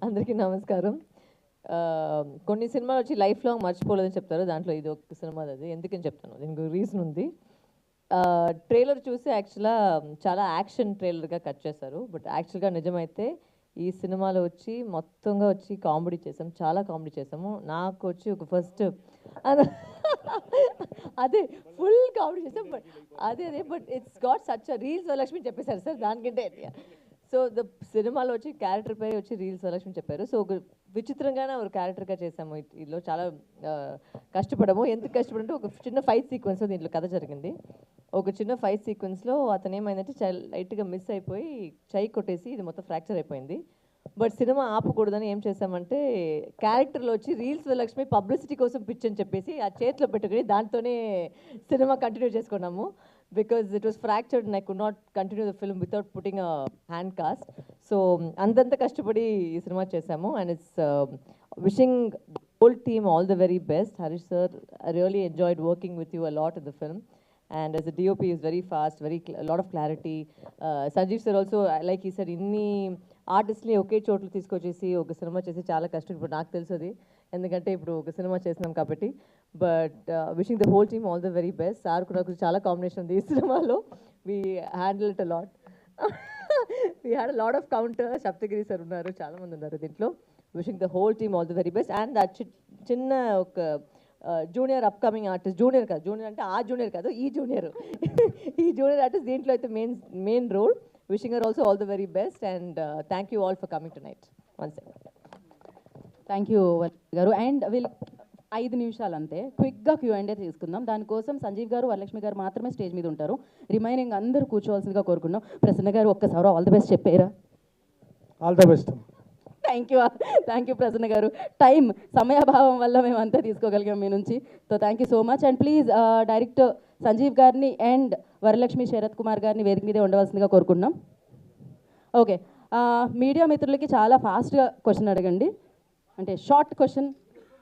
అందరికీ నమస్కారం. కొన్ని సినిమాలు వచ్చి లైఫ్ లాంగ్ మర్చిపోలేదని చెప్తారు. దాంట్లో ఇది ఒక సినిమా అది. ఎందుకని చెప్తాను, దీనికి రీజన్ ఉంది. ట్రైలర్ చూసి యాక్చువల్గా చాలా యాక్షన్ ట్రైలర్గా కట్ చేశారు. బట్ యాక్చువల్గా నిజమైతే ఈ సినిమాలో వచ్చి మొత్తంగా వచ్చి కామెడీ చేసాం, చాలా కామెడీ చేసాము. నాకు వచ్చి ఒక ఫస్ట్ అదే ఫుల్ కామెడీ చేసాం. బట్ అదే but it's got such reels Varalakshmi చెప్పేశారు సార్ దానికంటే. సో ద సినిమాలో వచ్చి క్యారెక్టర్ పేరు వచ్చి రీల్స్ వరలక్ష్మి చెప్పారు. సో ఒక విచిత్రంగానే ఒక క్యారెక్టర్గా చేసాము. దీనిలో చాలా కష్టపడము. ఎందుకు కష్టపడంటే ఒక చిన్న ఫైట్ సీక్వెన్స్ దీంట్లో కథ జరిగింది. ఒక చిన్న ఫైట్ సీక్వెన్స్లో అతను ఏమైందంటే లైట్గా మిస్ అయిపోయి చెయ్యి కొట్టేసి ఇది మొత్తం ఫ్రాక్చర్ అయిపోయింది. బట్ సినిమా ఆపకూడదని ఏం చేసామంటే క్యారెక్టర్లో వచ్చి రీల్స్ వరలక్ష్మి పబ్లిసిటీ కోసం పిచ్ అని చెప్పేసి ఆ చేతిలో పెట్టుకుని దాంతోనే సినిమా కంటిన్యూ చేసుకున్నాము. Because it was fractured and I could not continue the film without putting a hand cost. So అంతంత కష్టపడి ఈ సినిమా చేసాము. And it's wishing whole team all the very best. Harish sir, I really enjoyed working with you a lot in the film, and as a DOP is very fast, a lot of clarity. Sanjeev sir also, like he said, inni ఆర్టిస్ట్ని ఒకే చోట్ల తీసుకొచ్చేసి ఒక cinema చేసి చాలా కష్టం. ఇప్పుడు నాకు తెలుసు ఎందుకంటే ఇప్పుడు ఒక సినిమా చేసినాం కాబట్టి. But wishing the whole team all the very best. Sir కూడా నాకు చాలా కాంబినేషన్ ఉంది ఈ సినిమాలో. We handle it a lot. We had a lot of counter. Saptagiri sir ఉన్నారు, చాలామంది ఉన్నారు దీంట్లో. Wishing the whole team all the very best. And చిన్న ఒక జూనియర్ అప్కమింగ్ ఆర్టిస్ట్, జూనియర్ కాదు, జూనియర్ అంటే ఆ జూనియర్ కాదు, ఈ జూనియర్ ఈ జూనియర్ ఆర్టిస్ట్ దీంట్లో అయితే main role. Wishing her also all the very best, and thank you all for coming tonight. Once again. Thank you garu. And we'll 5 నిమిషాలు అంతే క్విక్గా Q&A తీసుకుందాం. దానికోసం సంజీవ్ గారు, వరలక్ష్మి గారు మాత్రమే స్టేజ్ మీద ఉంటారు. రిమైనింగ్ అందరూ కూర్చోవాల్సిందిగా కోరుకున్నాం. ప్రసన్న గారు ఒక్కసారి ఆల్ ది బెస్ట్ చెప్పారా? All the best. Thank you Prasanna garu. సమయాభావం వల్ల మేము అంతా తీసుకోగలిగాం మీ నుంచి. So thank you so much. And please director Sanjeev గారిని అండ్ వరలక్ష్మి శరత్ కుమార్ గారిని వేదిక మీదే ఉండవలసిందిగా కోరుకుంటున్నాం. ఓకే, మీడియా మిత్రులకి చాలా ఫాస్ట్గా క్వశ్చన్ అడగండి, అంటే షార్ట్ క్వశ్చన్